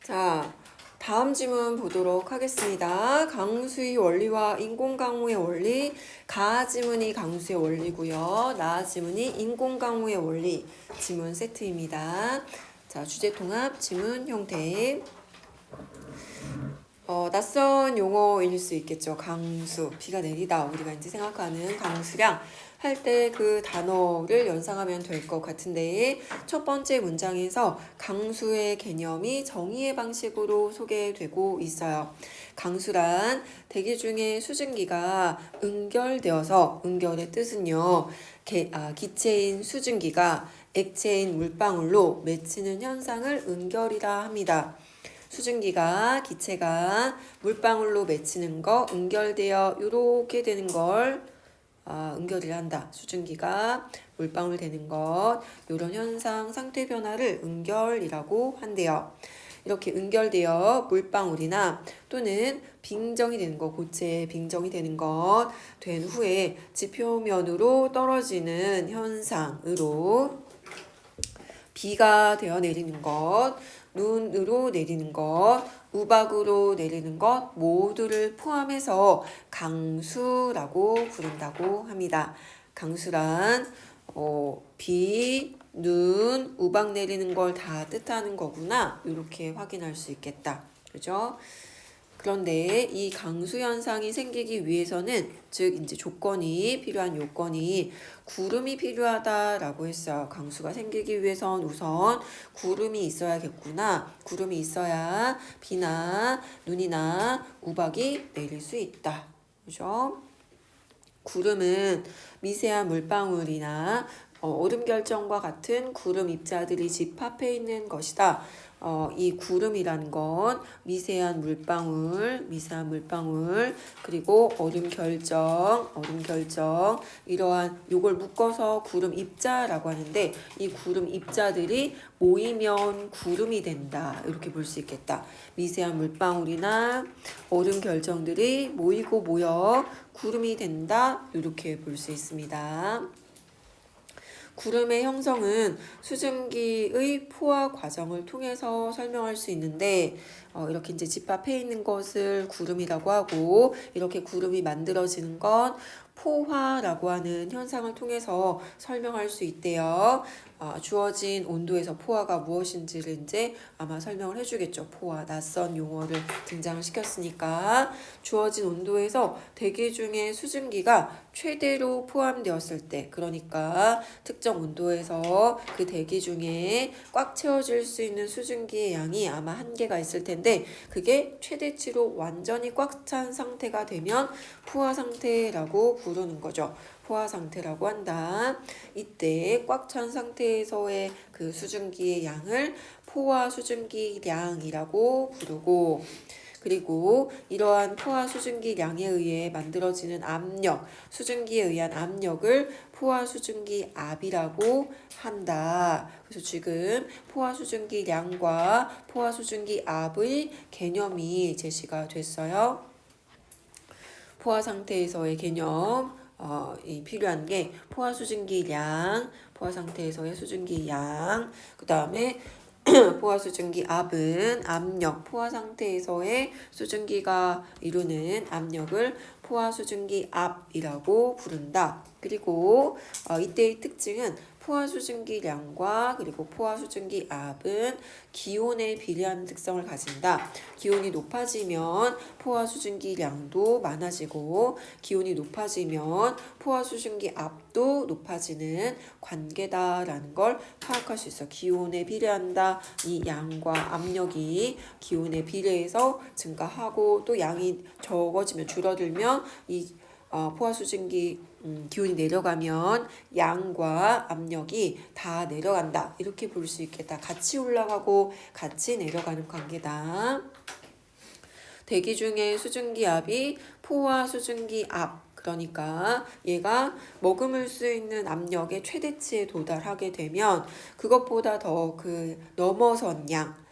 자, 다음 지문 보도록 하겠습니다. 강수의 원리와 인공강우의 원리, 가 지문이 강수의 원리고요. 나 지문이 인공강우의 원리 지문 세트입니다. 자, 주제 통합 지문 형태. 낯선 용어일 수 있겠죠. 강수, 비가 내리다 우리가 이제 생각하는 강수량 할 때 그 단어를 연상하면 될 것 같은데 첫 번째 문장에서 강수의 개념이 정의의 방식으로 소개되고 있어요. 강수란 대기 중에 수증기가 응결되어서, 응결의 뜻은요, 기체인 수증기가 액체인 물방울로 맺히는 현상을 응결이라 합니다. 수증기가 기체가 물방울로 맺히는 거, 응결되어 이렇게 되는 걸 응결이라 한다. 수증기가 물방울 되는 것, 이런 현상, 상태 변화를 응결이라고 한대요. 이렇게 응결되어 물방울이나 또는 빙정이 되는 것, 고체에 빙정이 되는 것 된 후에 지표면으로 떨어지는 현상으로 비가 되어 내리는 것, 눈으로 내리는 것, 우박으로 내리는 것 모두를 포함해서 강수라고 부른다고 합니다. 강수란 비, 눈, 우박 내리는 걸 다 뜻하는 거구나. 이렇게 확인할 수 있겠다. 그죠? 그런데 이 강수 현상이 생기기 위해서는, 즉 이제 조건이 필요한 요건이 구름이 필요하다라고 했어요. 강수가 생기기 위해선 우선 구름이 있어야겠구나. 구름이 있어야 비나 눈이나 우박이 내릴 수 있다. 그죠? 구름은 미세한 물방울이나 얼음 결정과 같은 구름 입자들이 집합해 있는 것이다. 이 구름이라는 건 미세한 물방울, 그리고 얼음 결정, 이러한 요걸 묶어서 구름 입자라고 하는데 이 구름 입자들이 모이면 구름이 된다. 이렇게 볼 수 있겠다. 미세한 물방울이나 얼음 결정들이 모이고 모여 구름이 된다. 이렇게 볼 수 있습니다. 구름의 형성은 수증기의 포화 과정을 통해서 설명할 수 있는데 이렇게 이제 집합해 있는 것을 구름이라고 하고 이렇게 구름이 만들어지는 건 포화라고 하는 현상을 통해서 설명할 수 있대요. 주어진 온도에서 포화가 무엇인지를 이제 아마 설명을 해주겠죠. 포화, 낯선 용어를 등장을 시켰으니까 주어진 온도에서 대기 중에 수증기가 최대로 포함되었을 때, 그러니까 특정 온도에서 그 대기 중에 꽉 채워질 수 있는 수증기의 양이 아마 한계가 있을 텐데 그게 최대치로 완전히 꽉 찬 상태가 되면 포화 상태라고 부르는 거죠. 포화 상태라고 한다. 이때 꽉 찬 상태에서의 그 수증기의 양을 포화 수증기량이라고 부르고, 그리고 이러한 포화 수증기량에 의해 만들어지는 압력, 수증기에 의한 압력을 포화 수증기 압이라고 한다. 그래서 지금 포화 수증기량과 포화 수증기 압의 개념이 제시가 됐어요. 포화 상태에서의 개념, 이 필요한 게 포화 수증기량, 포화 상태에서의 수증기량, 그 다음에 포화 수증기 압은 압력, 포화 상태에서의 수증기가 이루는 압력을 포화 수증기 압이라고 부른다. 그리고 이때의 특징은 포화 수증기량과 그리고 포화 수증기 압은 기온에 비례하는 특성을 가진다. 기온이 높아지면 포화 수증기량도 많아지고 기온이 높아지면 포화 수증기 압도 높아지는 관계다라는 걸 파악할 수 있어. 기온에 비례한다. 이 양과 압력이 기온에 비례해서 증가하고 또 양이 적어지면 줄어들면 이 포화 수증기 기온이 내려가면 양과 압력이 다 내려간다. 이렇게 볼 수 있겠다. 같이 올라가고 같이 내려가는 관계다. 대기 중에 수증기 압이 포화 수증기 압, 그러니까 얘가 머금을 수 있는 압력의 최대치에 도달하게 되면 그것보다 더 넘어선 양,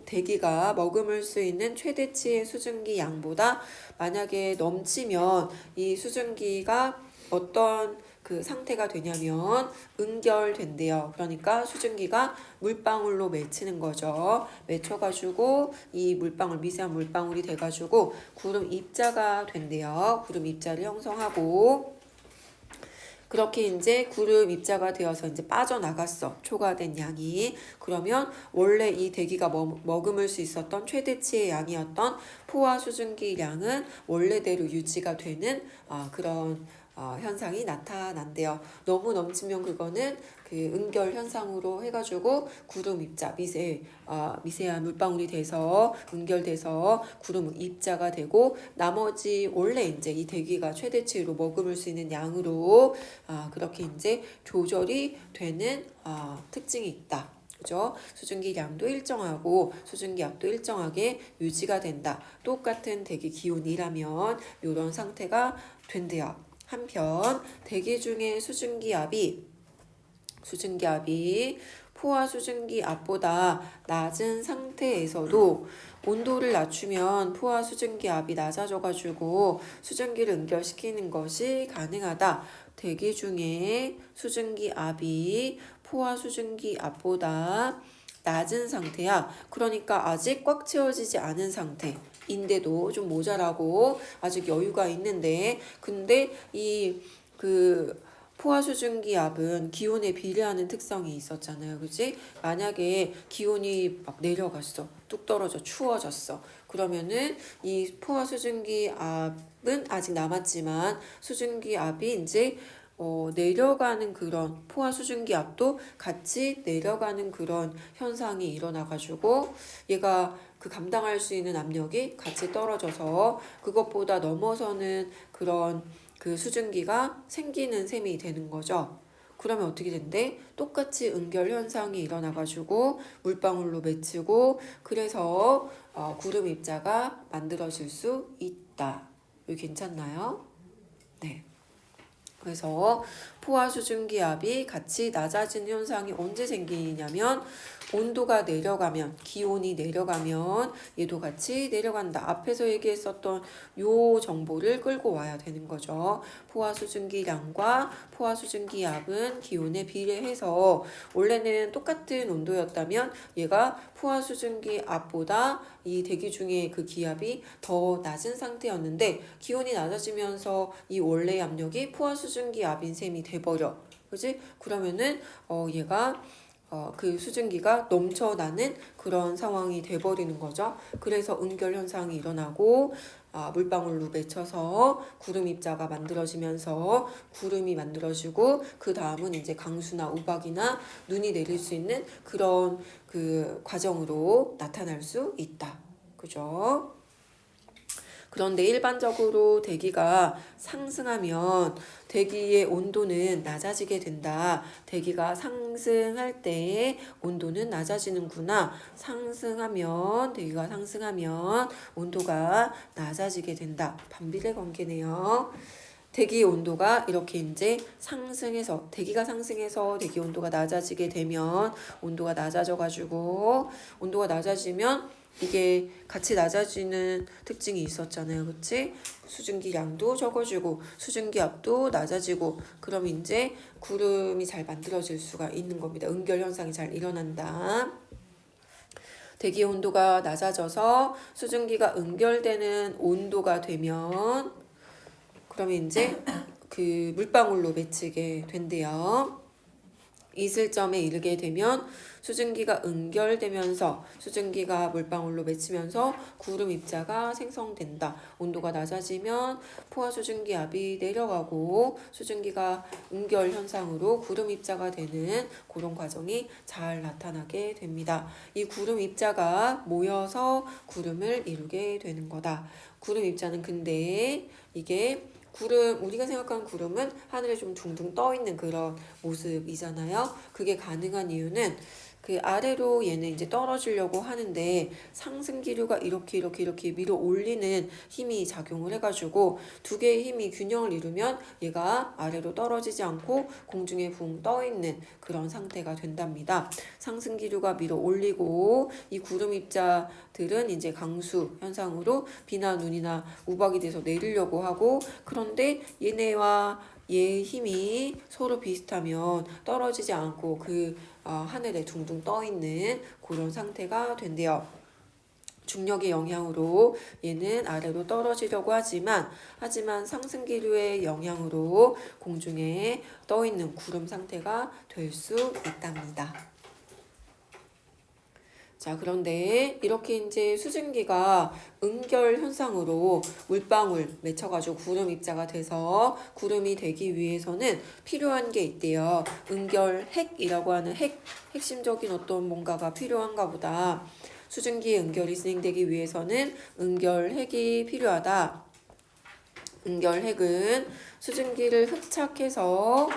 대기가 머금을 수 있는 최대치의 수증기 양보다 만약에 넘치면 이 수증기가 어떤 그 상태가 되냐면 응결된대요. 그러니까 수증기가 물방울로 맺히는 거죠. 맺혀가지고 이 물방울, 미세한 물방울이 돼가지고 구름 입자가 된대요. 구름 입자를 형성하고 그렇게 이제 구름 입자가 되어서 이제 빠져나갔어. 초과된 양이. 그러면 원래 이 대기가 머금을 수 있었던 최대치의 양이었던 포화 수증기 양은 원래대로 유지가 되는 그런 현상이 나타난대요. 너무 넘치면 그거는 그 응결 현상으로 해가지고 구름 입자, 미세한 물방울이 돼서 응결돼서 구름 입자가 되고 나머지 원래 이제 이 대기가 최대치로 머금을 수 있는 양으로 그렇게 이제 조절이 되는 특징이 있다. 그죠? 수증기 양도 일정하고 수증기 압도 일정하게 유지가 된다. 똑같은 대기 기온이라면 이런 상태가 된대요. 한편 대기 중에 수증기압이 포화 수증기압보다 낮은 상태에서도 온도를 낮추면 포화 수증기압이 낮아져가지고 수증기를 응결시키는 것이 가능하다. 대기 중에 수증기압이 포화 수증기압보다 낮은 상태야. 그러니까 아직 꽉 채워지지 않은 상태. 인데도 좀 모자라고 아직 여유가 있는데 근데 이 포화 수증기압은 기온에 비례하는 특성이 있었잖아요. 그지? 만약에 기온이 막 내려갔어. 뚝 떨어져 추워졌어. 그러면은 이 포화 수증기압은 아직 남았지만 수증기압이 이제 내려가는 그런 포화 수증기압도 같이 내려가는 그런 현상이 일어나가지고 얘가 그 감당할 수 있는 압력이 같이 떨어져서 그것보다 넘어서는 그런 그 수증기가 생기는 셈이 되는 거죠. 그러면 어떻게 된대? 똑같이 응결 현상이 일어나가지고 물방울로 맺히고 그래서 구름 입자가 만들어질 수 있다. 여기 괜찮나요? 네. 그래서 포화 수증기압이 같이 낮아지는 현상이 언제 생기냐면 온도가 내려가면 기온이 내려가면 얘도 같이 내려간다. 앞에서 얘기했었던 요 정보를 끌고 와야 되는 거죠. 포화 수증기량과 포화 수증기압은 기온에 비례해서 원래는 똑같은 온도였다면 얘가 포화 수증기압보다 이 대기 중에 그 기압이 더 낮은 상태였는데 기온이 낮아지면서 이 원래의 압력이 포화 수증기압인 셈이 돼버려. 그지? 그러면은 얘가 그 수증기가 넘쳐나는 그런 상황이 돼버리는 거죠. 그래서 응결 현상이 일어나고 물방울로 맺혀서 구름 입자가 만들어지면서 구름이 만들어지고 그 다음은 이제 강수나 우박이나 눈이 내릴 수 있는 그런 그 과정으로 나타날 수 있다. 그죠? 그런데 일반적으로 대기가 상승하면 대기의 온도는 낮아지게 된다. 대기가 상승할 때 온도는 낮아지는구나. 대기가 상승하면 온도가 낮아지게 된다. 반비례 관계네요. 대기 온도가 이렇게 이제 대기가 상승해서 대기 온도가 낮아지게 되면 온도가 낮아져가지고 온도가 낮아지면 이게 같이 낮아지는 특징이 있었잖아요. 그치? 수증기 양도 적어지고 수증기 압도 낮아지고 그럼 이제 구름이 잘 만들어질 수가 있는 겁니다. 응결 현상이 잘 일어난다. 대기 온도가 낮아져서 수증기가 응결되는 온도가 되면 그러면 이제 그 물방울로 맺히게 된대요. 이슬점에 이르게 되면 수증기가 응결되면서 수증기가 물방울로 맺히면서 구름 입자가 생성된다. 온도가 낮아지면 포화 수증기압이 내려가고 수증기가 응결 현상으로 구름 입자가 되는 그런 과정이 잘 나타나게 됩니다. 이 구름 입자가 모여서 구름을 이루게 되는 거다. 구름 입자는 근데 이게 우리가 생각하는 구름은 하늘에 좀 둥둥 떠 있는 그런 모습이잖아요. 그게 가능한 이유는 그 아래로 얘는 이제 떨어지려고 하는데 상승 기류가 이렇게 밀어 올리는 힘이 작용을 해가지고 두 개의 힘이 균형을 이루면 얘가 아래로 떨어지지 않고 공중에 붕 떠 있는 그런 상태가 된답니다. 상승 기류가 밀어 올리고 이 구름 입자들은 이제 강수 현상으로 비나 눈이나 우박이 돼서 내리려고 하고 그런데 얘네와 얘의 힘이 서로 비슷하면 떨어지지 않고 하늘에 둥둥 떠 있는 그런 상태가 된대요. 중력의 영향으로 얘는 아래로 떨어지려고 하지만 상승기류의 영향으로 공중에 떠 있는 구름 상태가 될 수 있답니다. 자, 그런데 이렇게 이제 수증기가 응결 현상으로 물방울 맺혀가지고 구름 입자가 돼서 구름이 되기 위해서는 필요한 게 있대요. 응결핵이라고 하는 핵심적인 어떤 뭔가가 필요한가 보다. 수증기 응결이 진행되기 위해서는 응결핵이 필요하다. 응결핵은 수증기를 흡착해서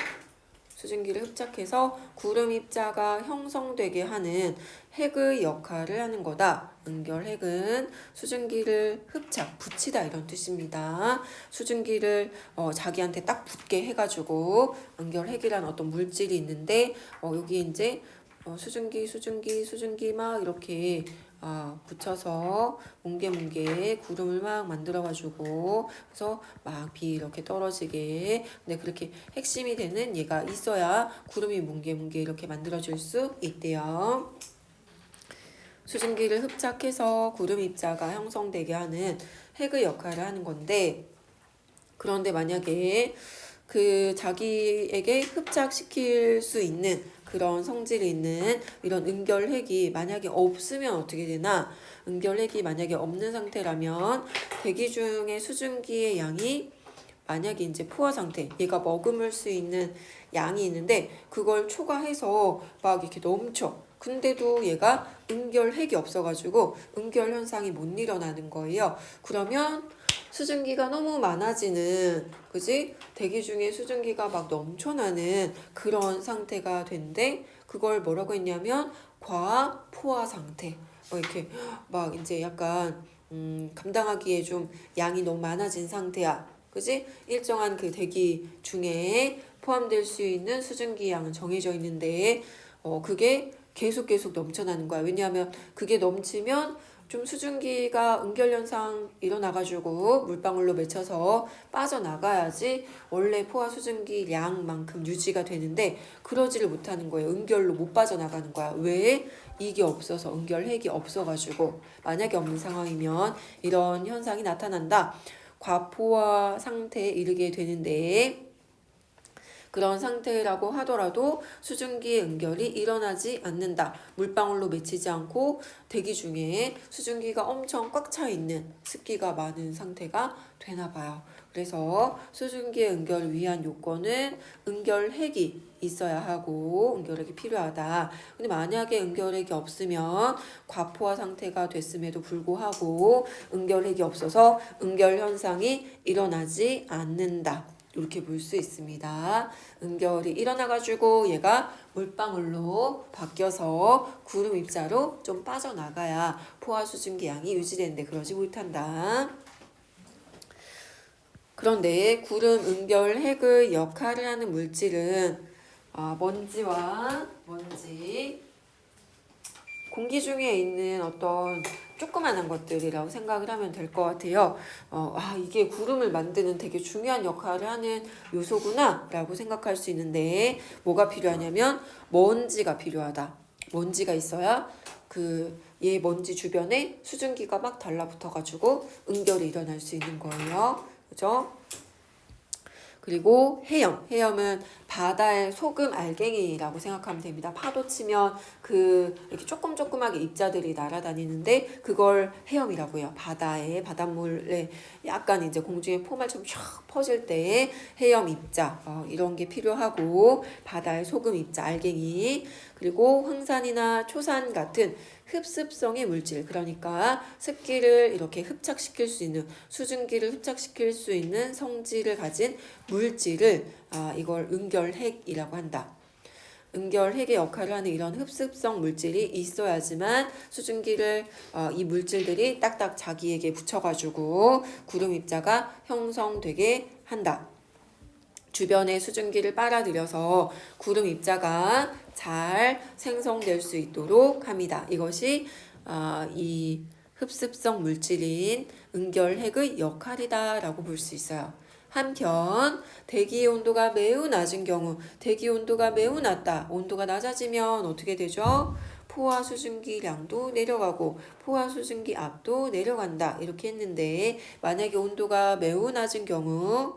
구름 입자가 형성되게 하는 핵의 역할을 하는 거다. 응결핵은 수증기를 붙이다 이런 뜻입니다. 수증기를 자기한테 딱 붙게 해가지고 응결핵이라는 어떤 물질이 있는데 여기 이제 수증기 막 이렇게 붙여서 뭉게뭉게 구름을 막 만들어가지고 그래서 막 비 이렇게 떨어지게 근데 그렇게 핵심이 되는 얘가 있어야 구름이 뭉게뭉게 이렇게 만들어질 수 있대요. 수증기를 흡착해서 구름 입자가 형성되게 하는 핵의 역할을 하는 건데 그런데 만약에 자기에게 흡착시킬 수 있는 그런 성질이 있는 이런 응결핵이 만약에 없으면 어떻게 되나? 응결핵이 만약에 없는 상태라면 대기 중에 수증기의 양이 만약에 이제 포화 상태, 얘가 머금을 수 있는 양이 있는데 그걸 초과해서 막 이렇게 넘쳐. 근데도 얘가 응결핵이 없어가지고 응결 현상이 못 일어나는 거예요. 그러면 수증기가 너무 많아지는, 그지? 대기 중에 수증기가 막 넘쳐나는 그런 상태가 된대. 그걸 뭐라고 했냐면 과포화 상태. 이렇게 막 이제 약간 감당하기에 좀 양이 너무 많아진 상태야. 그지? 일정한 그 대기 중에 포함될 수 있는 수증기 양은 정해져 있는데 그게 계속 넘쳐나는 거야. 왜냐하면 그게 넘치면 좀 수증기가 응결현상 일어나가지고 물방울로 맺혀서 빠져나가야지 원래 포화 수증기 양만큼 유지가 되는데 그러지를 못하는 거예요. 응결로 못 빠져나가는 거야. 왜? 이게 없어서 응결핵이 없어가지고 만약에 없는 상황이면 이런 현상이 나타난다. 과포화 상태에 이르게 되는데 그런 상태라고 하더라도 수증기의 응결이 일어나지 않는다. 물방울로 맺히지 않고 대기 중에 수증기가 엄청 꽉 차 있는 습기가 많은 상태가 되나 봐요. 그래서 수증기의 응결을 위한 요건은 응결핵이 있어야 하고 응결핵이 필요하다. 근데 만약에 응결핵이 없으면 과포화 상태가 됐음에도 불구하고 응결핵이 없어서 응결 현상이 일어나지 않는다. 이렇게 볼 수 있습니다. 응결이 일어나가지고 얘가 물방울로 바뀌어서 구름 입자로 좀 빠져나가야 포화 수증기 양이 유지되는데 그러지 못한다. 그런데 구름 응결 핵의 역할을 하는 물질은 먼지, 공기 중에 있는 어떤 조그만한 것들이라고 생각을 하면 될 것 같아요. 이게 구름을 만드는 되게 중요한 역할을 하는 요소구나 라고 생각할 수 있는데 뭐가 필요하냐면 먼지가 필요하다. 먼지가 있어야 얘 먼지 주변에 수증기가 막 달라붙어가지고 응결이 일어날 수 있는 거예요. 그죠? 그리고 해염은 바다의 소금 알갱이라고 생각하면 됩니다. 파도 치면 이렇게 조그맣게 입자들이 날아다니는데 그걸 해염이라고 해요. 바닷물에 약간 이제 공중에 포말처럼 쫙 퍼질 때 해염 입자 이런 게 필요하고 바다의 소금 입자 알갱이 그리고 황산이나 초산 같은 흡습성의 물질 그러니까 습기를 이렇게 흡착시킬 수 있는 수증기를 흡착시킬 수 있는 성질을 가진 물질을 이걸 응결핵이라고 한다. 응결핵의 역할을 하는 이런 흡습성 물질이 있어야지만 수증기를 이 물질들이 딱딱 자기에게 붙여가지고 구름 입자가 형성되게 한다. 주변의 수증기를 빨아들여서 구름 입자가 잘 생성될 수 있도록 합니다. 이것이 이 흡습성 물질인 응결핵의 역할이다라고 볼 수 있어요. 한편 대기의 온도가 매우 낮은 경우, 대기 온도가 매우 낮다. 온도가 낮아지면 어떻게 되죠? 포화 수증기량도 내려가고 포화 수증기 압도 내려간다. 이렇게 했는데 만약에 온도가 매우 낮은 경우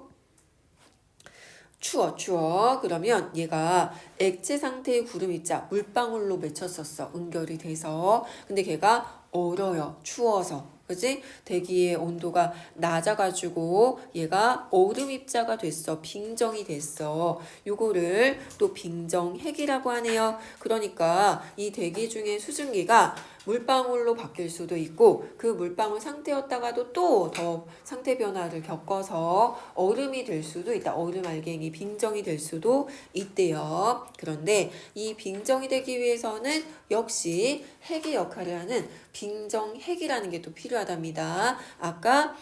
추워. 그러면 얘가 액체 상태의 구름 입자 물방울로 맺혔었어. 응결이 돼서. 근데 걔가 얼어요. 추워서. 그지? 대기의 온도가 낮아가지고 얘가 얼음 입자가 됐어. 빙정이 됐어. 요거를 또 빙정핵이라고 하네요. 그러니까 이 대기 중에 수증기가 물방울로 바뀔 수도 있고 그 물방울 상태였다가도 또 더 상태 변화를 겪어서 얼음이 될 수도 있다. 얼음 알갱이 빙정이 될 수도 있대요. 그런데 이 빙정이 되기 위해서는 역시 핵의 역할을 하는 빙정핵이라는 게 또 필요하답니다. 아까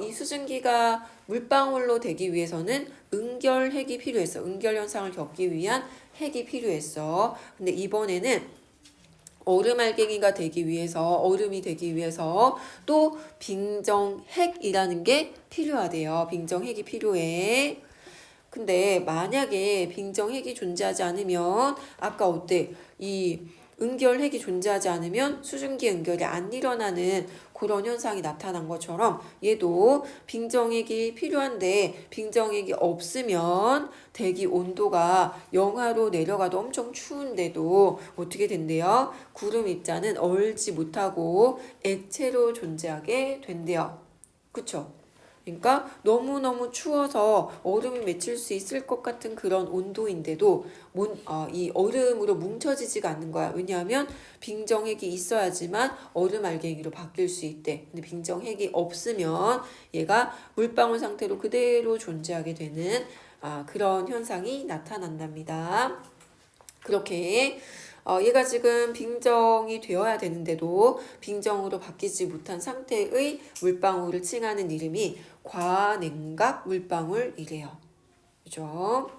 이 수증기가 물방울로 되기 위해서는 응결핵이 필요했어. 응결 현상을 겪기 위한 핵이 필요했어. 근데 이번에는 얼음 알갱이가 되기 위해서 얼음이 되기 위해서 또 빙정핵이라는 게 필요하대요. 빙정핵이 필요해. 근데 만약에 빙정핵이 존재하지 않으면 아까 어때? 이 응결핵이 존재하지 않으면 수증기 응결이 안 일어나는 그런 현상이 나타난 것처럼 얘도 빙정핵이 필요한데 빙정핵이 없으면 대기 온도가 영하로 내려가도 엄청 추운데도 어떻게 된대요? 구름 입자는 얼지 못하고 액체로 존재하게 된대요. 그쵸? 그러니까 너무너무 추워서 얼음이 맺힐 수 있을 것 같은 그런 온도인데도 이 얼음으로 뭉쳐지지가 않는 거야. 왜냐하면 빙정핵이 있어야지만 얼음 알갱이로 바뀔 수 있대. 근데 빙정핵이 없으면 얘가 물방울 상태로 그대로 존재하게 되는 그런 현상이 나타난답니다. 그렇게 얘가 지금 빙정이 되어야 되는데도 빙정으로 바뀌지 못한 상태의 물방울을 칭하는 이름이 과냉각 물방울이래요. 그죠?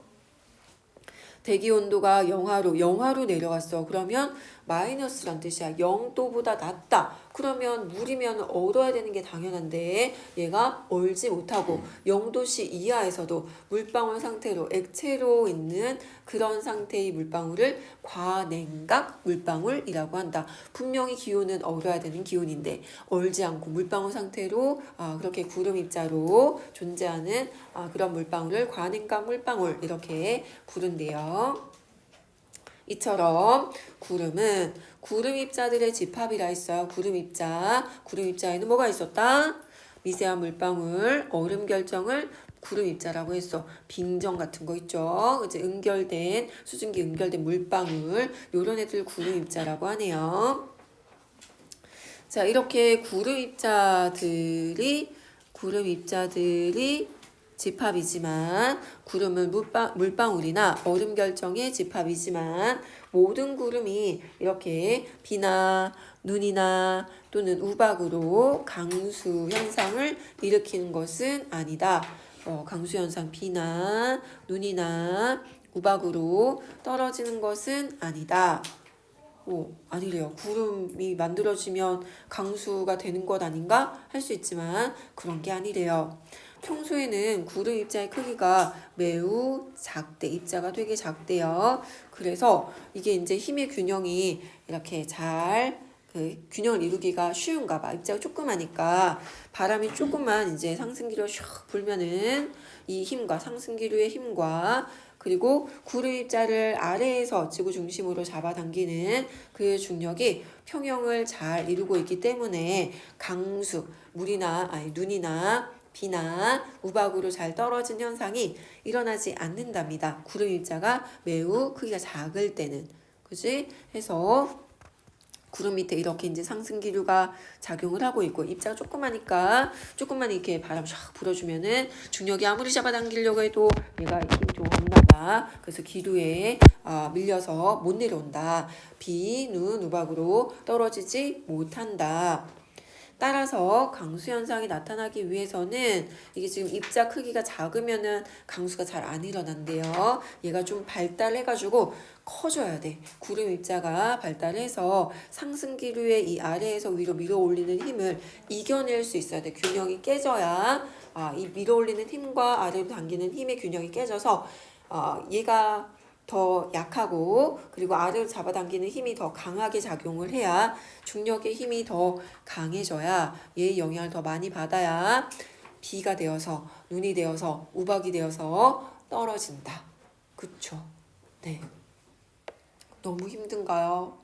대기 온도가 영하로 내려갔어. 그러면 마이너스란 뜻이야. 0도보다 낮다. 그러면 물이면 얼어야 되는 게 당연한데 얘가 얼지 못하고 0도씨 이하에서도 물방울 상태로 액체로 있는 그런 상태의 물방울을 과냉각 물방울이라고 한다. 분명히 기온은 얼어야 되는 기온인데 얼지 않고 물방울 상태로 그렇게 구름 입자로 존재하는 그런 물방울을 과냉각 물방울 이렇게 부른대요. 이처럼 구름은 구름 입자들의 집합이라 했어요. 구름 입자에는 뭐가 있었다? 미세한 물방울, 얼음 결정을 구름 입자라고 했어. 빙정 같은 거 있죠. 이제 수증기 응결된 물방울, 요런 애들 구름 입자라고 하네요. 자, 이렇게 구름 입자들이 집합이지만 구름은 물방울이나 얼음 결정의 집합이지만 모든 구름이 이렇게 비나 눈이나 또는 우박으로 강수 현상을 일으키는 것은 아니다. 강수 현상 비나 눈이나 우박으로 떨어지는 것은 아니다. 아니래요. 구름이 만들어지면 강수가 되는 것 아닌가? 할 수 있지만 그런 게 아니래요. 평소에는 구름 입자의 크기가 매우 작대. 입자가 되게 작대요. 그래서 이게 이제 힘의 균형이 이렇게 잘 균형을 이루기가 쉬운가 봐. 입자가 조그마니까 바람이 조금만 이제 상승기로 슉 불면은 이 힘과 상승기류의 힘과 그리고 구름 입자를 아래에서 지구 중심으로 잡아당기는 그 중력이 평형을 잘 이루고 있기 때문에 강수, 눈이나 비나 우박으로 잘 떨어진 현상이 일어나지 않는답니다. 구름 입자가 매우 크기가 작을 때는. 그지? 해서 구름 밑에 이렇게 이제 상승기류가 작용을 하고 있고 입자가 조그마니까 조금만 이렇게 바람 샥 불어주면은 중력이 아무리 잡아당기려고 해도 얘가 힘이 좀 없나 봐. 그래서 기류에 밀려서 못 내려온다. 비, 눈, 우박으로 떨어지지 못한다. 따라서 강수 현상이 나타나기 위해서는 이게 지금 입자 크기가 작으면은 강수가 잘 안 일어난대요. 얘가 좀 발달해가지고 커져야 돼. 구름 입자가 발달해서 상승기류의 이 아래에서 위로 밀어 올리는 힘을 이겨낼 수 있어야 돼. 균형이 깨져야 이 밀어 올리는 힘과 아래로 당기는 힘의 균형이 깨져서 얘가 더 약하고 그리고 아래로 잡아당기는 힘이 더 강하게 작용을 해야 중력의 힘이 더 강해져야 얘의 영향을 더 많이 받아야 비가 되어서 눈이 되어서 우박이 되어서 떨어진다. 그쵸? 네. 너무 힘든가요?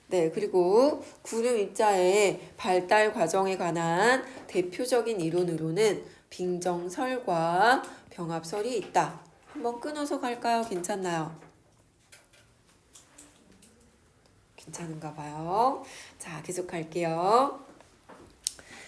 네, 그리고 구름 입자의 발달 과정에 관한 대표적인 이론으로는 빙정설과 병합설이 있다. 한번 끊어서 갈까요? 괜찮나요? 괜찮은가 봐요. 자, 계속 갈게요.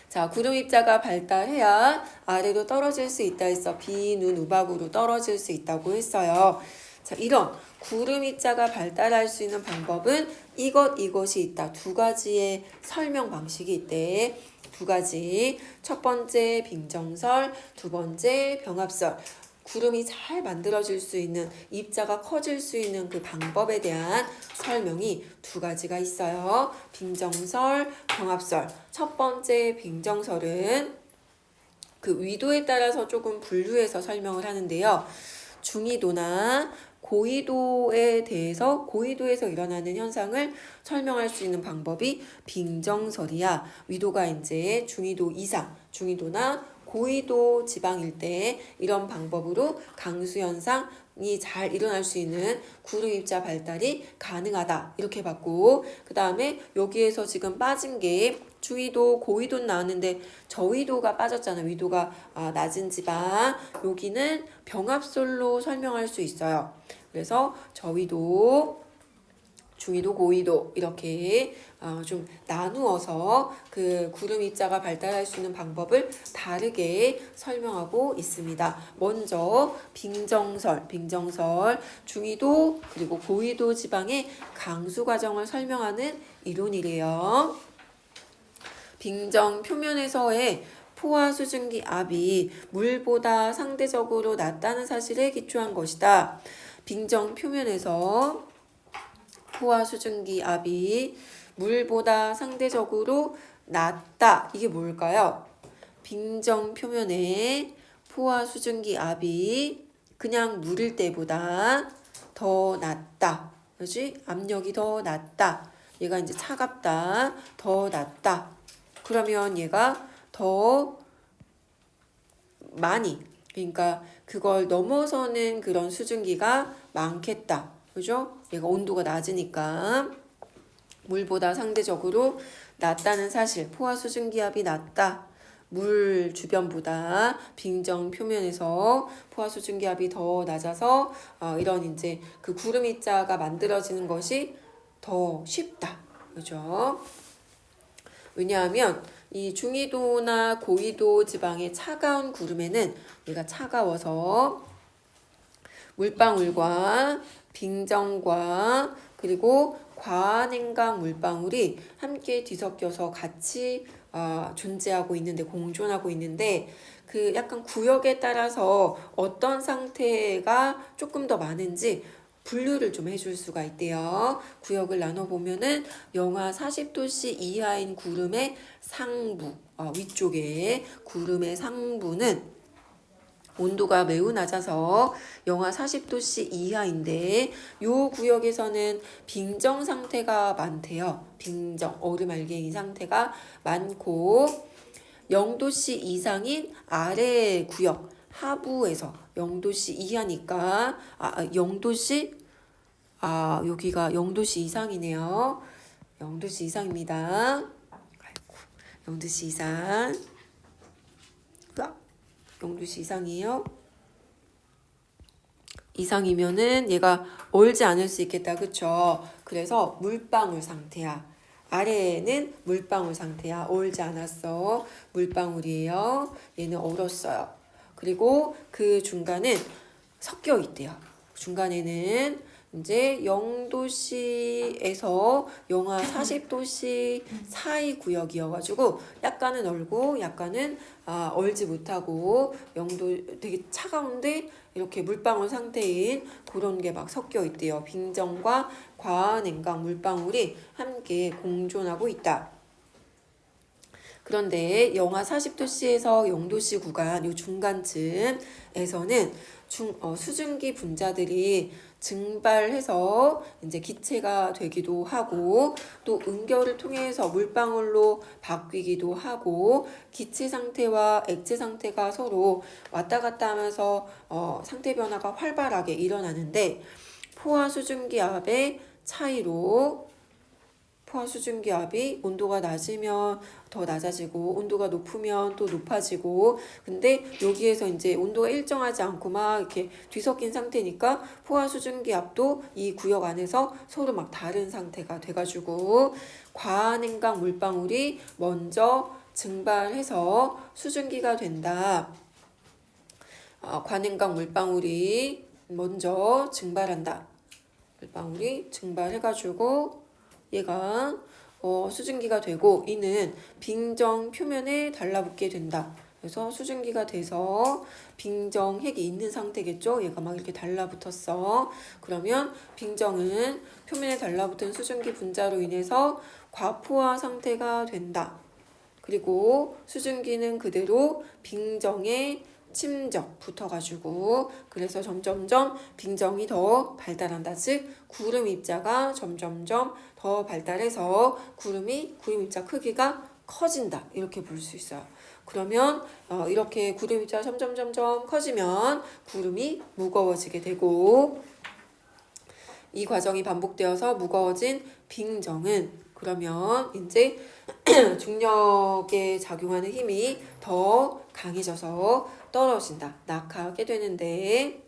자, 구름 입자가 발달해야 아래로 떨어질 수 있다 했어. 비, 눈, 우박으로 떨어질 수 있다고 했어요. 자, 이런 구름 입자가 발달할 수 있는 방법은 이것이 있다. 두 가지의 설명 방식이 있대. 두 가지. 첫 번째 빙정설, 두 번째 병합설. 구름이 잘 만들어질 수 있는, 입자가 커질 수 있는 그 방법에 대한 설명이 두 가지가 있어요. 빙정설, 병합설. 첫 번째 빙정설은 그 위도에 따라서 조금 분류해서 설명을 하는데요. 중위도나 고위도에 대해서 고위도에서 일어나는 현상을 설명할 수 있는 방법이 빙정설이야. 위도가 이제 중위도 이상, 중위도나 고위도 지방일 때 이런 방법으로 강수 현상이 잘 일어날 수 있는 구름 입자 발달이 가능하다. 이렇게 봤고, 그 다음에 여기에서 지금 빠진 게 중위도, 고위도 나왔는데 저위도가 빠졌잖아. 위도가 낮은 지방. 여기는 병합설로 설명할 수 있어요. 그래서 저위도, 중위도, 고위도 이렇게 좀 나누어서 그 구름 입자가 발달할 수 있는 방법을 다르게 설명하고 있습니다. 먼저 빙정설, 중위도 그리고 고위도 지방의 강수 과정을 설명하는 이론이래요. 빙정 표면에서의 포화 수증기 압이 물보다 상대적으로 낮다는 사실에 기초한 것이다. 빙정 표면에서 포화 수증기 압이 물보다 상대적으로 낮다. 이게 뭘까요? 빙정 표면에 포화 수증기 압이 그냥 물일 때보다 더 낮다. 그렇지? 압력이 더 낮다. 얘가 이제 차갑다. 더 낮다. 그러면 얘가 더 많이, 그러니까 그걸 넘어서는 그런 수증기가 많겠다. 그죠? 얘가 온도가 낮으니까 물보다 상대적으로 낮다는 사실, 포화 수증기압이 낮다. 물 주변보다 빙정 표면에서 포화 수증기압이 더 낮아서 이런 이제 그 구름 입자가 만들어지는 것이 더 쉽다. 그죠? 왜냐하면 이 중위도나 고위도 지방의 차가운 구름에는 얘가 차가워서 물방울과 빙정과 그리고 과냉각 물방울이 함께 뒤섞여서 같이 존재하고 있는데, 공존하고 있는데, 그 약간 구역에 따라서 어떤 상태가 조금 더 많은지 분류를 좀 해줄 수가 있대요. 구역을 나눠보면은 영하 40도씨 이하인 구름의 상부, 위쪽에 구름의 상부는 온도가 매우 낮아서 영하 40도씨 이하인데 요 구역에서는 빙정 상태가 많대요. 빙정, 얼음 알갱이 상태가 많고 0도씨 이상인 아래 구역, 하부에서 0도씨 이하니까 0도씨 여기가 0도씨 이상이네요. 0도씨 이상입니다. 아이고, 0도씨 이상. 0도씨 이상이에요. 이상이면은 얘가 얼지 않을 수 있겠다. 그쵸? 그래서 물방울 상태야. 아래에는 물방울 상태야. 얼지 않았어. 물방울이에요. 얘는 얼었어요. 그리고 그 중간은 섞여 있대요. 중간에는 이제 0도씨에서 영하 40도씨 사이 구역이어가지고 약간은 얼고 약간은 얼지 못하고 0도 되게 차가운데 이렇게 물방울 상태인 그런 게 막 섞여 있대요. 빙정과 과냉각 물방울이 함께 공존하고 있다. 그런데 영하 40도씨에서 0도씨 구간 요 중간쯤에서는 수증기 분자들이 증발해서 이제 기체가 되기도 하고 또 응결을 통해서 물방울로 바뀌기도 하고 기체 상태와 액체 상태가 서로 왔다 갔다 하면서 상태 변화가 활발하게 일어나는데 포화 수증기압의 차이로 포화 수증기압이 온도가 낮으면 더 낮아지고 온도가 높으면 또 높아지고 근데 여기에서 이제 온도가 일정하지 않고 막 이렇게 뒤섞인 상태니까 포화 수증기압도 이 구역 안에서 서로 막 다른 상태가 돼가지고 과냉각 물방울이 먼저 증발해서 수증기가 된다. 과냉각 물방울이 먼저 증발한다. 물방울이 증발해가지고 얘가 수증기가 되고 이는 빙정 표면에 달라붙게 된다. 그래서 수증기가 돼서 빙정핵이 있는 상태겠죠. 얘가 막 이렇게 달라붙었어. 그러면 빙정은 표면에 달라붙은 수증기 분자로 인해서 과포화 상태가 된다. 그리고 수증기는 그대로 빙정에 침적 붙어가지고 그래서 점점점 빙정이 더 발달한다. 즉 구름 입자가 점점점 더 발달해서 구름 입자 크기가 커진다. 이렇게 볼 수 있어요. 그러면 이렇게 구름 입자가 점점점점 커지면 구름이 무거워지게 되고 이 과정이 반복되어서 무거워진 빙정은 그러면 이제 중력에 작용하는 힘이 더 강해져서 떨어진다. 낙하하게 되는데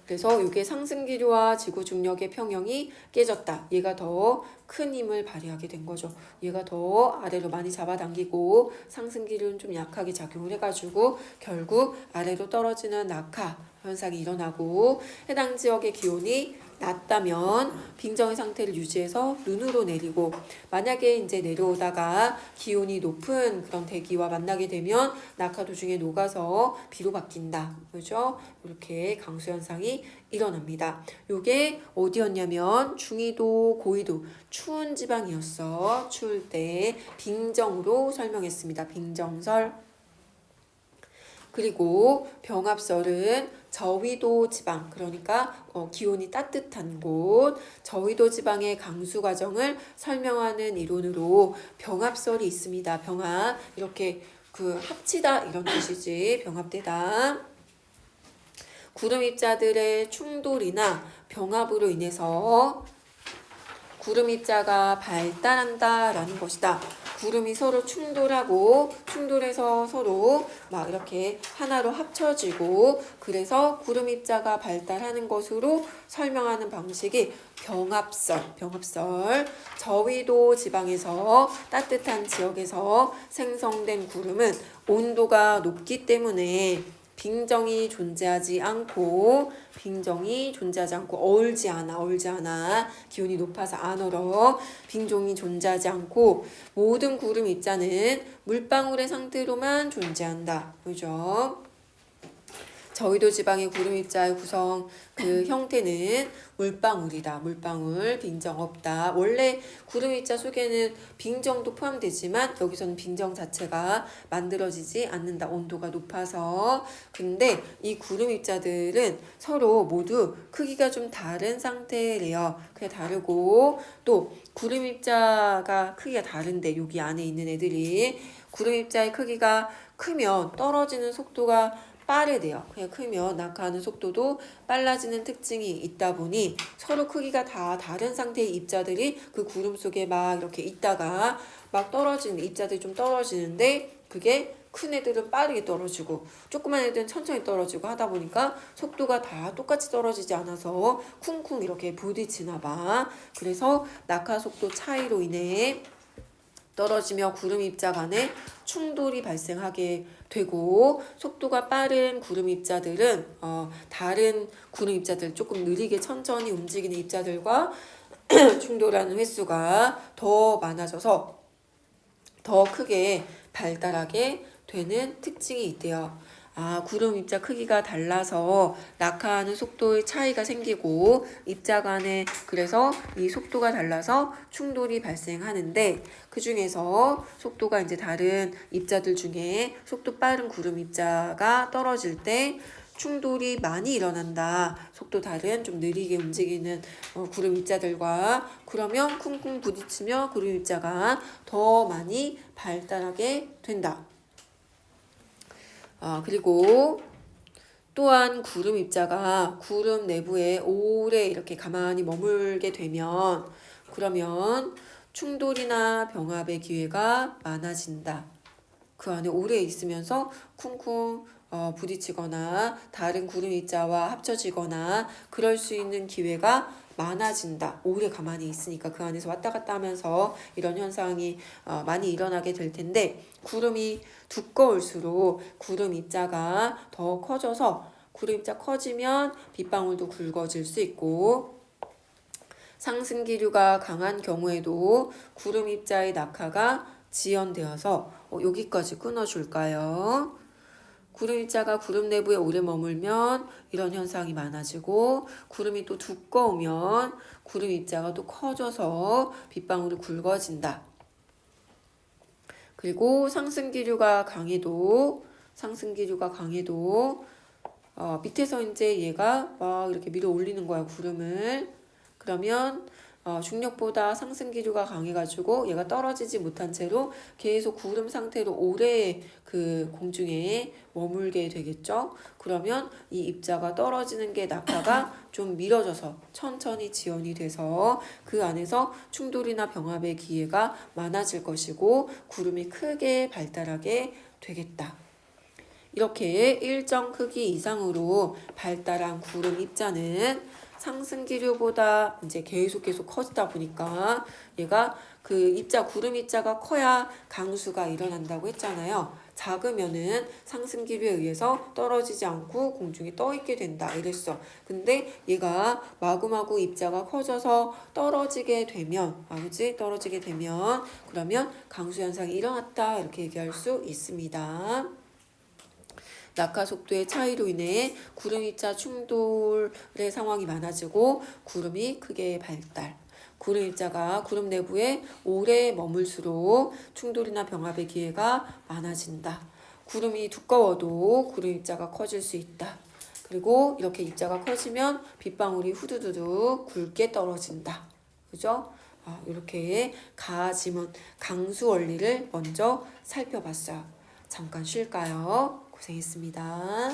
그래서 이게 상승기류와 지구 중력의 평형이 깨졌다. 얘가 더 큰 힘을 발휘하게 된 거죠. 얘가 더 아래로 많이 잡아당기고 상승기류는 좀 약하게 작용을 해가지고 결국 아래로 떨어지는 낙하 현상이 일어나고 해당 지역의 기온이 낮다면 빙정의 상태를 유지해서 눈으로 내리고 만약에 이제 내려오다가 기온이 높은 그런 대기와 만나게 되면 낙하 도중에 녹아서 비로 바뀐다. 그죠? 이렇게 강수 현상이 일어납니다. 요게 어디였냐면 중위도, 고위도 추운 지방이었어. 추울 때 빙정으로 설명했습니다. 빙정설. 그리고 병합설은 저위도 지방, 그러니까 기온이 따뜻한 곳, 저위도 지방의 강수 과정을 설명하는 이론으로 병합설이 있습니다. 병합, 이렇게 합치다 이런 뜻이지. 병합되다. 구름 입자들의 충돌이나 병합으로 인해서 구름 입자가 발달한다라는 것이다. 구름이 서로 충돌해서 서로 막 이렇게 하나로 합쳐지고 그래서 구름 입자가 발달하는 것으로 설명하는 방식이 병합설. 저위도 지방에서 따뜻한 지역에서 생성된 구름은 온도가 높기 때문에 빙정이 존재하지 않고 얼지 않아. 기온이 높아서 안 얼어. 빙정이 존재하지 않고 모든 구름 입자는 물방울의 상태로만 존재한다. 그죠? 저위도 지방의 구름 입자의 구성 형태는 물방울이다. 물방울, 빙정 없다. 원래 구름 입자 속에는 빙정도 포함되지만 여기서는 빙정 자체가 만들어지지 않는다. 온도가 높아서. 근데 이 구름 입자들은 서로 모두 크기가 좀 다른 상태래요. 그게 다르고 또 구름 입자가 크기가 다른데 여기 안에 있는 애들이 구름 입자의 크기가 크면 떨어지는 속도가 빠르대요. 그냥 크면 낙하하는 속도도 빨라지는 특징이 있다 보니 서로 크기가 다 다른 상태의 입자들이 그 구름 속에 막 이렇게 있다가 막 떨어지는 입자들이 좀 떨어지는데 그게 큰 애들은 빠르게 떨어지고 조그만 애들은 천천히 떨어지고 하다 보니까 속도가 다 똑같이 떨어지지 않아서 쿵쿵 이렇게 부딪히나 봐. 그래서 낙하 속도 차이로 인해 떨어지며 구름 입자 간에 충돌이 발생하게 되고, 속도가 빠른 구름 입자들은 다른 구름 입자들, 조금 느리게 천천히 움직이는 입자들과 충돌하는 횟수가 더 많아져서 더 크게 발달하게 되는 특징이 있대요. 구름 입자 크기가 달라서 낙하하는 속도의 차이가 생기고, 입자 간에 그래서 이 속도가 달라서 충돌이 발생하는데, 그 중에서 속도가 이제 다른 입자들 중에 속도 빠른 구름 입자가 떨어질 때 충돌이 많이 일어난다. 속도 다른 좀 느리게 움직이는 구름 입자들과. 그러면 쿵쿵 부딪히며 구름 입자가 더 많이 발달하게 된다. 그리고 또한 구름 입자가 구름 내부에 오래 이렇게 가만히 머물게 되면, 그러면 충돌이나 병합의 기회가 많아진다. 그 안에 오래 있으면서 쿵쿵 부딪히거나 다른 구름 입자와 합쳐지거나 그럴 수 있는 기회가 많아진다. 오래 가만히 있으니까 그 안에서 왔다 갔다 하면서 이런 현상이 많이 일어나게 될 텐데, 구름이 두꺼울수록 구름 입자가 더 커져서 구름 입자 커지면 빗방울도 굵어질 수 있고, 상승 기류가 강한 경우에도 구름 입자의 낙하가 지연되어서 여기까지 끊어줄까요? 구름 입자가 구름 내부에 오래 머물면 이런 현상이 많아지고, 구름이 또 두꺼우면 구름 입자가 또 커져서 빗방울이 굵어진다. 그리고 상승 기류가 강해도 밑에서 이제 얘가 막 이렇게 밀어 올리는 거야, 구름을. 그러면 중력보다 상승 기류가 강해가지고 얘가 떨어지지 못한 채로 계속 구름 상태로 오래 그 공중에 머물게 되겠죠. 그러면 이 입자가 떨어지는 게 낙하가 좀 미뤄져서 천천히 지연이 돼서 그 안에서 충돌이나 병합의 기회가 많아질 것이고, 구름이 크게 발달하게 되겠다. 이렇게 일정 크기 이상으로 발달한 구름 입자는 상승 기류보다 이제 계속 커지다 보니까 얘가 그 구름 입자가 커야 강수가 일어난다고 했잖아요. 작으면은 상승 기류에 의해서 떨어지지 않고 공중에 떠 있게 된다 이랬어. 근데 얘가 마구마구 입자가 커져서 떨어지게 되면, 그러면 강수 현상이 일어났다 이렇게 얘기할 수 있습니다. 낙하 속도의 차이로 인해 구름 입자 충돌의 상황이 많아지고 구름이 크게 발달. 구름 입자가 구름 내부에 오래 머물수록 충돌이나 병합의 기회가 많아진다. 구름이 두꺼워도 구름 입자가 커질 수 있다. 그리고 이렇게 입자가 커지면 빗방울이 후두두두 굵게 떨어진다. 그죠? 이렇게 가지문 강수 원리를 먼저 살펴봤어요. 잠깐 쉴까요? 고생했습니다.